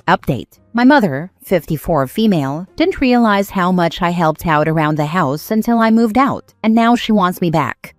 Update. My mother, 54 female, didn't realize how much I helped out around the house until I moved out, and now she wants me back.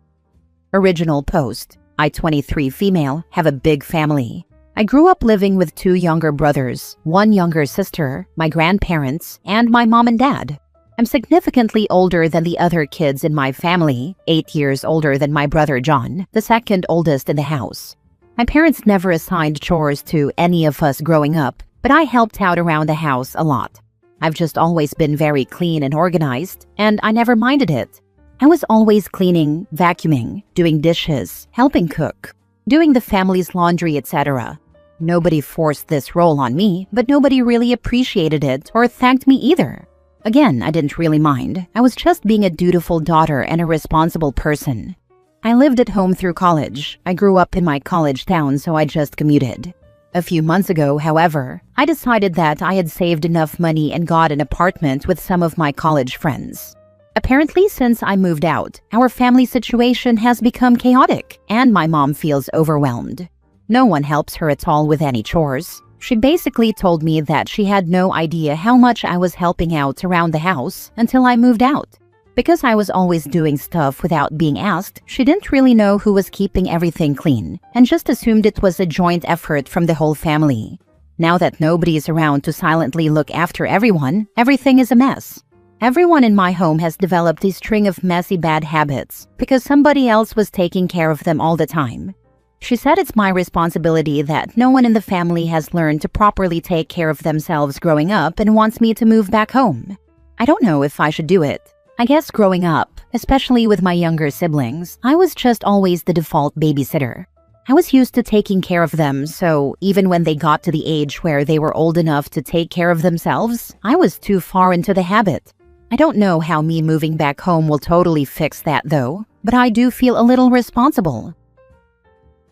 Original post. I, 23 female, have a big family. I grew up living with 2 younger brothers, 1 younger sister, my grandparents, and my mom and dad. I'm significantly older than the other kids in my family, 8 years older than my brother John, the second oldest in the house. My parents never assigned chores to any of us growing up, but I helped out around the house a lot. I've just always been very clean and organized, and I never minded it. I was always cleaning, vacuuming, doing dishes, helping cook, doing the family's laundry, etc. Nobody forced this role on me, but nobody really appreciated it or thanked me either. Again, I didn't really mind. I was just being a dutiful daughter and a responsible person. I lived at home through college. I grew up in my college town, so I just commuted. A few months ago, however, I decided that I had saved enough money and got an apartment with some of my college friends. Apparently, since I moved out, our family situation has become chaotic, and my mom feels overwhelmed. No one helps her at all with any chores. She basically told me that she had no idea how much I was helping out around the house until I moved out. Because I was always doing stuff without being asked, she didn't really know who was keeping everything clean, and just assumed it was a joint effort from the whole family. Now that nobody is around to silently look after everyone, everything is a mess. Everyone in my home has developed a string of messy bad habits because somebody else was taking care of them all the time. She said it's my responsibility that no one in the family has learned to properly take care of themselves growing up and wants me to move back home. I don't know if I should do it. I guess growing up, especially with my younger siblings, I was just always the default babysitter. I was used to taking care of them, so even when they got to the age where they were old enough to take care of themselves, I was too far into the habit. I don't know how me moving back home will totally fix that though, but I do feel a little responsible.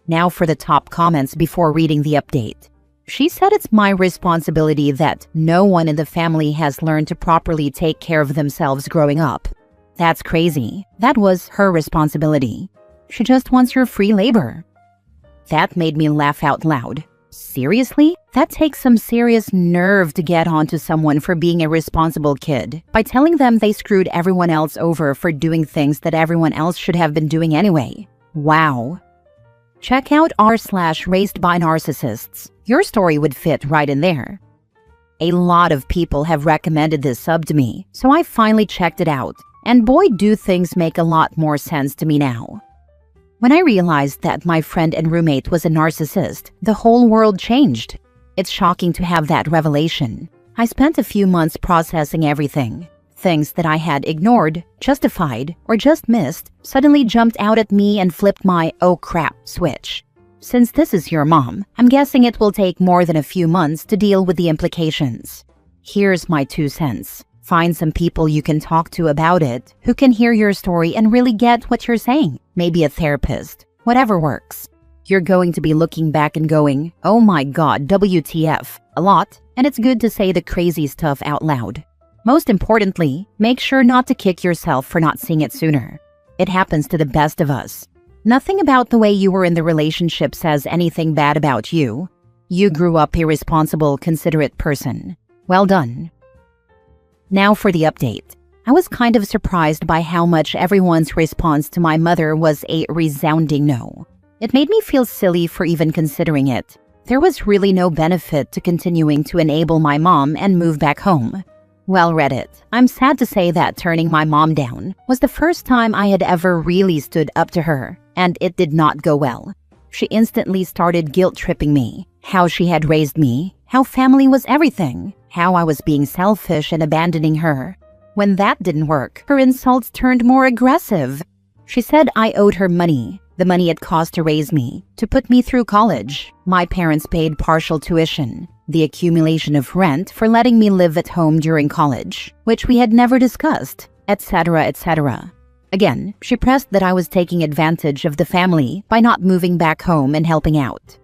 Now for the top comments before reading the update. She said it's my responsibility that no one in the family has learned to properly take care of themselves growing up. That's crazy. That was her responsibility. She just wants your free labor. That made me laugh out loud. Seriously? That takes some serious nerve to get onto someone for being a responsible kid by telling them they screwed everyone else over for doing things that everyone else should have been doing anyway. Wow. Check out r/raised by narcissists. Your story would fit right in there. A lot of people have recommended this sub to me, so I finally checked it out, and boy do things make a lot more sense to me now. When I realized that my friend and roommate was a narcissist, the whole world changed. It's shocking to have that revelation. I spent a few months processing everything. Things that I had ignored, justified, or just missed suddenly jumped out at me and flipped my "oh crap" switch. Since this is your mom, I'm guessing it will take more than a few months to deal with the implications. Here's my 2 cents. Find some people you can talk to about it, who can hear your story and really get what you're saying. Maybe a therapist. Whatever works. You're going to be looking back and going, "Oh my god, WTF," a lot, and it's good to say the crazy stuff out loud. Most importantly, make sure not to kick yourself for not seeing it sooner. It happens to the best of us. Nothing about the way you were in the relationship says anything bad about you. You grew up a responsible, considerate person. Well done. Now for the update. I was kind of surprised by how much everyone's response to my mother was a resounding no. It made me feel silly for even considering it. There was really no benefit to continuing to enable my mom and move back home. Well, Reddit, I'm sad to say that turning my mom down was the first time I had ever really stood up to her, and it did not go well. She instantly started guilt-tripping me, how she had raised me, how family was everything, how I was being selfish and abandoning her. When that didn't work, her insults turned more aggressive. She said I owed her money, the money it cost to raise me, to put me through college. My parents paid partial tuition, the accumulation of rent for letting me live at home during college, which we had never discussed, etc., etc. Again, she pressed that I was taking advantage of the family by not moving back home and helping out.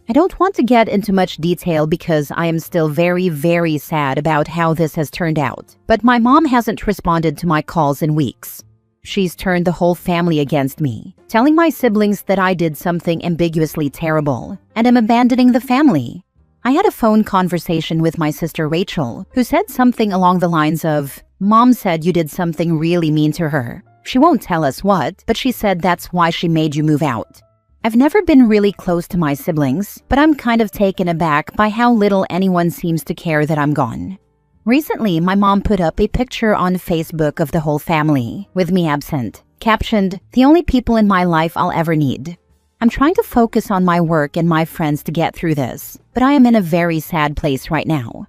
I don't want to get into much detail because I am still very, very sad about how this has turned out, but my mom hasn't responded to my calls in weeks. She's turned the whole family against me, telling my siblings that I did something ambiguously terrible and am abandoning the family. I had a phone conversation with my sister Rachel, who said something along the lines of, "Mom said you did something really mean to her. She won't tell us what, but she said that's why she made you move out." I've never been really close to my siblings, but I'm kind of taken aback by how little anyone seems to care that I'm gone. Recently, my mom put up a picture on Facebook of the whole family, with me absent, captioned, "The only people in my life I'll ever need." I'm trying to focus on my work and my friends to get through this, but I am in a very sad place right now.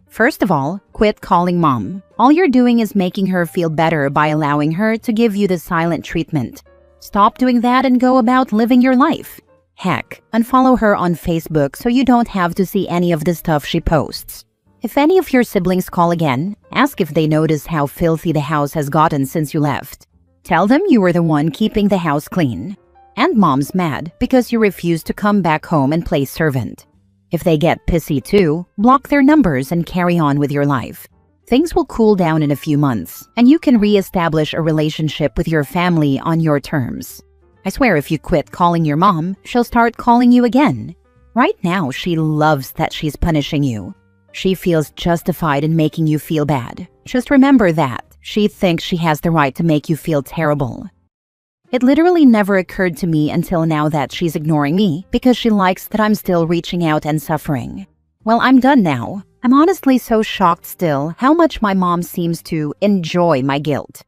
First of all, quit calling mom. All you're doing is making her feel better by allowing her to give you the silent treatment. Stop doing that and go about living your life. Heck, unfollow her on Facebook so you don't have to see any of the stuff she posts. If any of your siblings call again, ask if they notice how filthy the house has gotten since you left. Tell them you were the one keeping the house clean. And mom's mad because you refuse to come back home and play servant. If they get pissy too, block their numbers and carry on with your life. Things will cool down in a few months, and you can re-establish a relationship with your family on your terms. I swear if you quit calling your mom, she'll start calling you again. Right now, she loves that she's punishing you. She feels justified in making you feel bad. Just remember that. She thinks she has the right to make you feel terrible. It literally never occurred to me until now that she's ignoring me because she likes that I'm still reaching out and suffering. Well, I'm done now. I'm honestly so shocked still how much my mom seems to enjoy my guilt.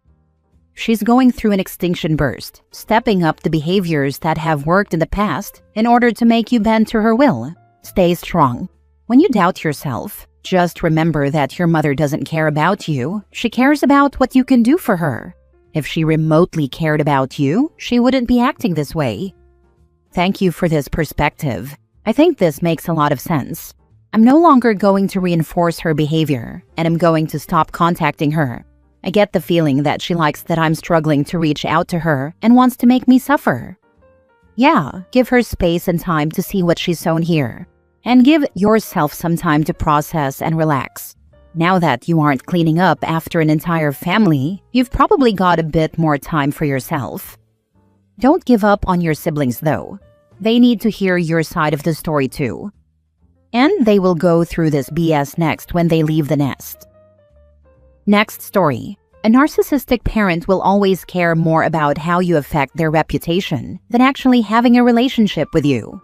She's going through an extinction burst, stepping up the behaviors that have worked in the past in order to make you bend to her will. Stay strong. When you doubt yourself, just remember that your mother doesn't care about you. She cares about what you can do for her. If she remotely cared about you, she wouldn't be acting this way. Thank you for this perspective. I think this makes a lot of sense. I'm no longer going to reinforce her behavior, and I'm going to stop contacting her. I get the feeling that she likes that I'm struggling to reach out to her and wants to make me suffer. Yeah, give her space and time to see what she's sown here. And give yourself some time to process and relax. Now that you aren't cleaning up after an entire family, you've probably got a bit more time for yourself. Don't give up on your siblings though. They need to hear your side of the story too. And they will go through this BS next when they leave the nest. Next story. A narcissistic parent will always care more about how you affect their reputation than actually having a relationship with you.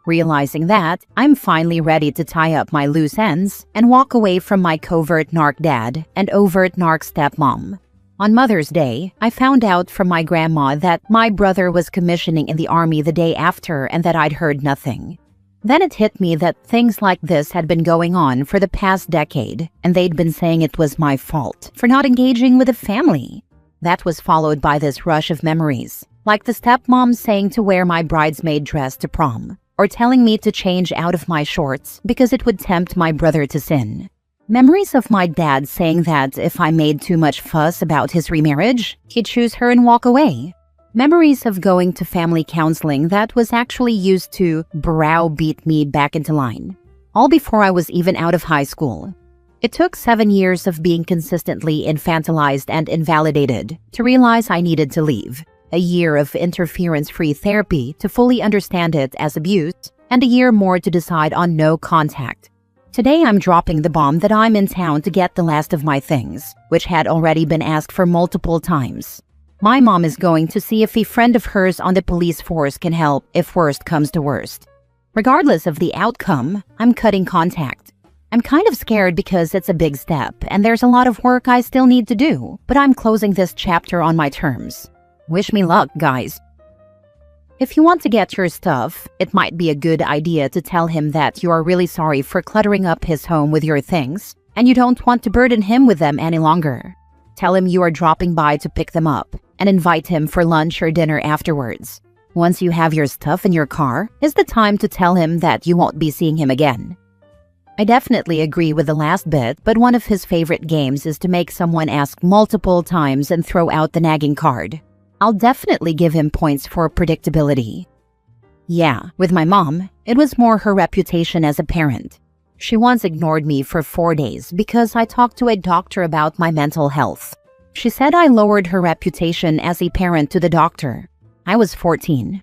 Realizing that, I'm finally ready to tie up my loose ends and walk away from my covert narc dad and overt narc stepmom. On Mother's Day, I found out from my grandma that my brother was commissioning in the army the day after and that I'd heard nothing. Then it hit me that things like this had been going on for the past decade, and they'd been saying it was my fault for not engaging with the family. That was followed by this rush of memories, like the stepmom saying to wear my bridesmaid dress to prom, or telling me to change out of my shorts because it would tempt my brother to sin. Memories of my dad saying that if I made too much fuss about his remarriage, he'd choose her and walk away. Memories of going to family counseling that was actually used to browbeat me back into line, all before I was even out of high school. It took 7 years of being consistently infantilized and invalidated to realize I needed to leave, a year of interference-free therapy to fully understand it as abuse, and a year more to decide on no contact. Today I'm dropping the bomb that I'm in town to get the last of my things, which had already been asked for multiple times. My mom is going to see if a friend of hers on the police force can help if worst comes to worst. Regardless of the outcome, I'm cutting contact. I'm kind of scared because it's a big step and there's a lot of work I still need to do, but I'm closing this chapter on my terms. Wish me luck, guys. If you want to get your stuff, it might be a good idea to tell him that you are really sorry for cluttering up his home with your things and you don't want to burden him with them any longer. Tell him you are dropping by to pick them up and invite him for lunch or dinner afterwards. Once you have your stuff in your car, is the time to tell him that you won't be seeing him again. I definitely agree with the last bit, but one of his favorite games is to make someone ask multiple times and throw out the nagging card. I'll definitely give him points for predictability. Yeah, with my mom, it was more her reputation as a parent. She once ignored me for 4 days because I talked to a doctor about my mental health. She said I lowered her reputation as a parent to the doctor. I was 14.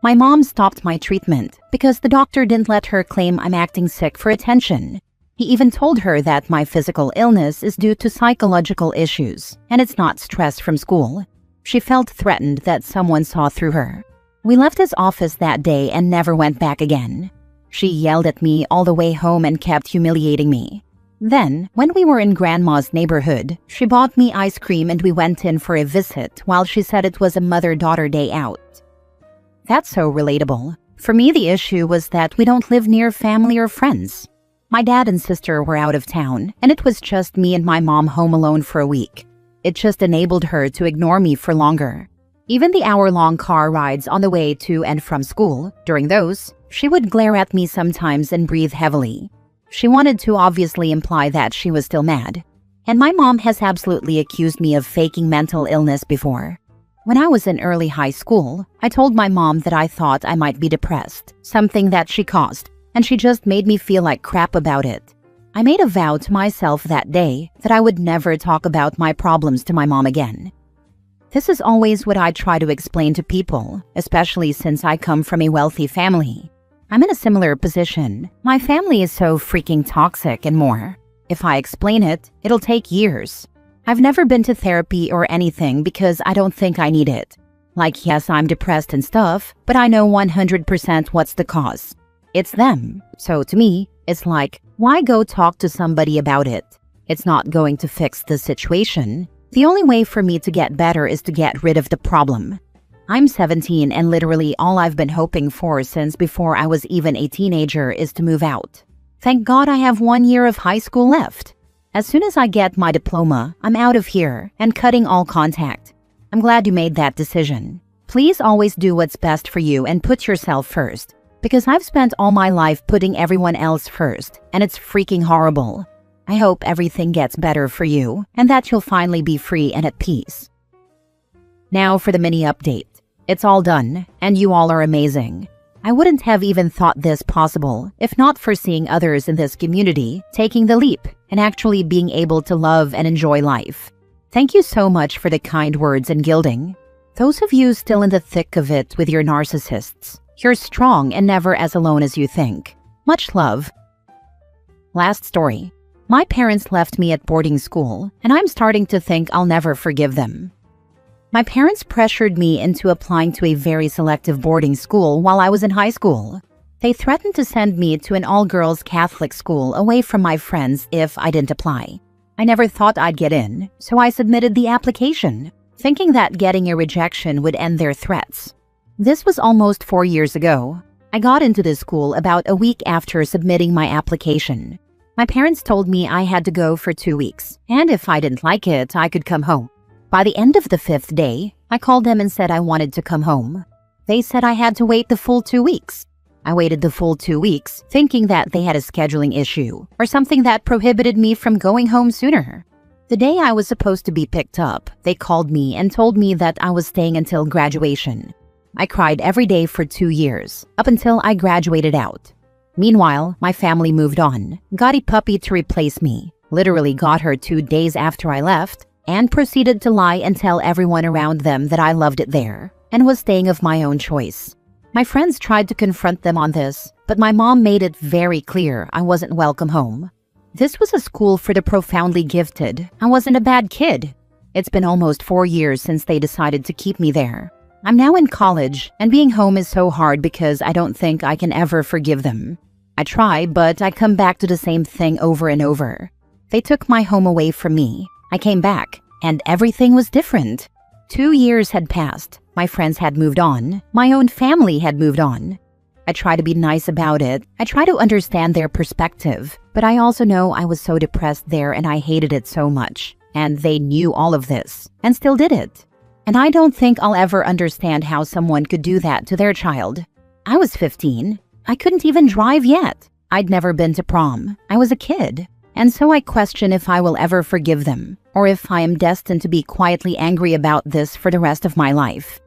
My mom stopped my treatment because the doctor didn't let her claim I'm acting sick for attention. He even told her that my physical illness is due to psychological issues and it's not stress from school. She felt threatened that someone saw through her. We left his office that day and never went back again. She yelled at me all the way home and kept humiliating me. Then, when we were in Grandma's neighborhood, she bought me ice cream and we went in for a visit while she said it was a mother-daughter day out. That's so relatable. For me, the issue was that we don't live near family or friends. My dad and sister were out of town, and it was just me and my mom home alone for a week. It just enabled her to ignore me for longer. Even the hour-long car rides on the way to and from school, during those, she would glare at me sometimes and breathe heavily. She wanted to obviously imply that she was still mad. And my mom has absolutely accused me of faking mental illness before. When I was in early high school, I told my mom that I thought I might be depressed, something that she caused, and she just made me feel like crap about it. I made a vow to myself that day that I would never talk about my problems to my mom again. This is always what I try to explain to people, especially since I come from a wealthy family. I'm in a similar position. My family is so freaking toxic and more. If I explain it, it'll take years. I've never been to therapy or anything because I don't think I need it. Like, yes, I'm depressed and stuff, but I know 100% what's the cause. It's them. So to me, it's like, why go talk to somebody about it? It's not going to fix the situation. The only way for me to get better is to get rid of the problem. I'm 17 and literally all I've been hoping for since before I was even a teenager is to move out. Thank God I have 1 year of high school left. As soon as I get my diploma, I'm out of here and cutting all contact. I'm glad you made that decision. Please always do what's best for you and put yourself first. Because I've spent all my life putting everyone else first, and it's freaking horrible. I hope everything gets better for you, and that you'll finally be free and at peace. Now for the mini update. It's all done, and you all are amazing. I wouldn't have even thought this possible if not for seeing others in this community taking the leap and actually being able to love and enjoy life. Thank you so much for the kind words and gilding. Those of you still in the thick of it with your narcissists, you're strong and never as alone as you think. Much love. Last story. My parents left me at boarding school, and I'm starting to think I'll never forgive them. My parents pressured me into applying to a very selective boarding school while I was in high school. They threatened to send me to an all-girls Catholic school away from my friends if I didn't apply. I never thought I'd get in, so I submitted the application, thinking that getting a rejection would end their threats. This was almost 4 years ago. I got into this school about a week after submitting my application. My parents told me I had to go for 2 weeks, and if I didn't like it, I could come home. By the end of the 5th day, I called them and said I wanted to come home. They said I had to wait the full 2 weeks. I waited the full 2 weeks, thinking that they had a scheduling issue or something that prohibited me from going home sooner. The day I was supposed to be picked up, they called me and told me that I was staying until graduation. I cried every day for 2 years, up until I graduated out. Meanwhile, my family moved on, got a puppy to replace me, literally got her 2 days after I left, and proceeded to lie and tell everyone around them that I loved it there and was staying of my own choice. My friends tried to confront them on this, but my mom made it very clear I wasn't welcome home. This was a school for the profoundly gifted. I wasn't a bad kid. It's been almost 4 years since they decided to keep me there. I'm now in college, and being home is so hard because I don't think I can ever forgive them. I try, but I come back to the same thing over and over. They took my home away from me. I came back, and everything was different. 2 years had passed. My friends had moved on. My own family had moved on. I try to be nice about it. I try to understand their perspective. But I also know I was so depressed there and I hated it so much. And they knew all of this, and still did it. And I don't think I'll ever understand how someone could do that to their child. I was 15. I couldn't even drive yet. I'd never been to prom. I was a kid. And so I question if I will ever forgive them, or if I am destined to be quietly angry about this for the rest of my life.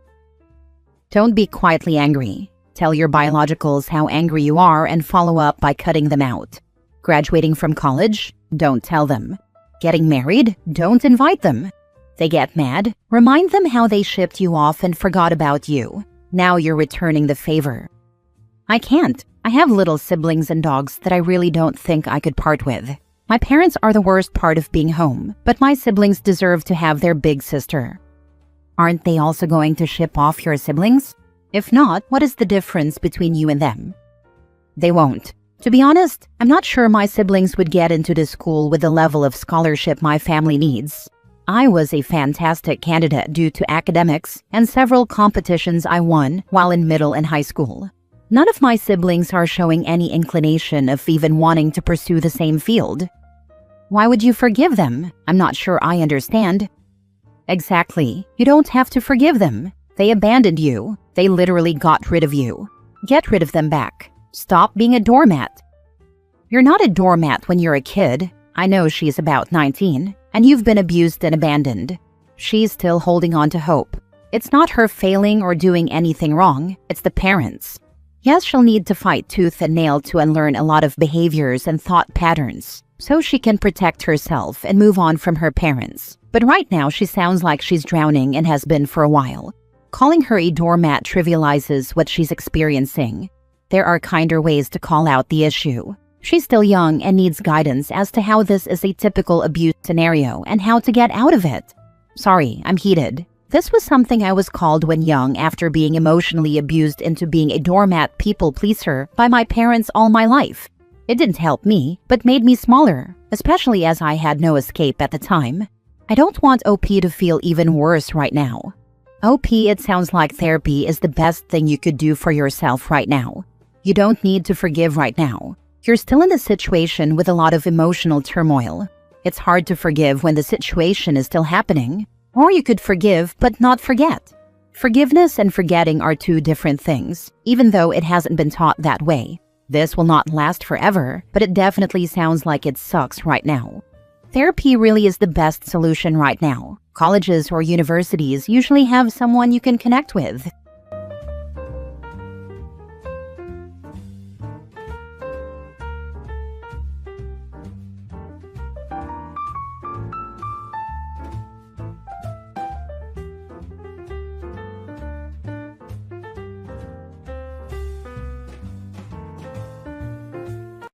Don't be quietly angry. Tell your biologicals how angry you are and follow up by cutting them out. Graduating from college? Don't tell them. Getting married? Don't invite them. They get mad? Remind them how they shipped you off and forgot about you. Now you're returning the favor. I can't. I have little siblings and dogs that I really don't think I could part with. My parents are the worst part of being home, but my siblings deserve to have their big sister. Aren't they also going to ship off your siblings? If not, what is the difference between you and them? They won't. To be honest, I'm not sure my siblings would get into this school with the level of scholarship my family needs. I was a fantastic candidate due to academics and several competitions I won while in middle and high school. None of my siblings are showing any inclination of even wanting to pursue the same field. Why would you forgive them? I'm not sure I understand. Exactly. You don't have to forgive them. They abandoned you. They literally got rid of you. Get rid of them back. Stop being a doormat. You're not a doormat when you're a kid. I know she's about 19, and you've been abused and abandoned. She's still holding on to hope. It's not her failing or doing anything wrong. It's the parents. Yes, she'll need to fight tooth and nail to unlearn a lot of behaviors and thought patterns, so she can protect herself and move on from her parents. But right now, she sounds like she's drowning and has been for a while. Calling her a doormat trivializes what she's experiencing. There are kinder ways to call out the issue. She's still young and needs guidance as to how this is a typical abuse scenario and how to get out of it. Sorry, I'm heated. This was something I was called when young after being emotionally abused into being a doormat people pleaser by my parents all my life. It didn't help me, but made me smaller, especially as I had no escape at the time. I don't want OP to feel even worse right now. OP, it sounds like therapy is the best thing you could do for yourself right now. You don't need to forgive right now. You're still in a situation with a lot of emotional turmoil. It's hard to forgive when the situation is still happening. Or you could forgive but not forget. Forgiveness and forgetting are two different things, even though it hasn't been taught that way. This will not last forever, but it definitely sounds like it sucks right now. Therapy really is the best solution right now. Colleges or universities usually have someone you can connect with.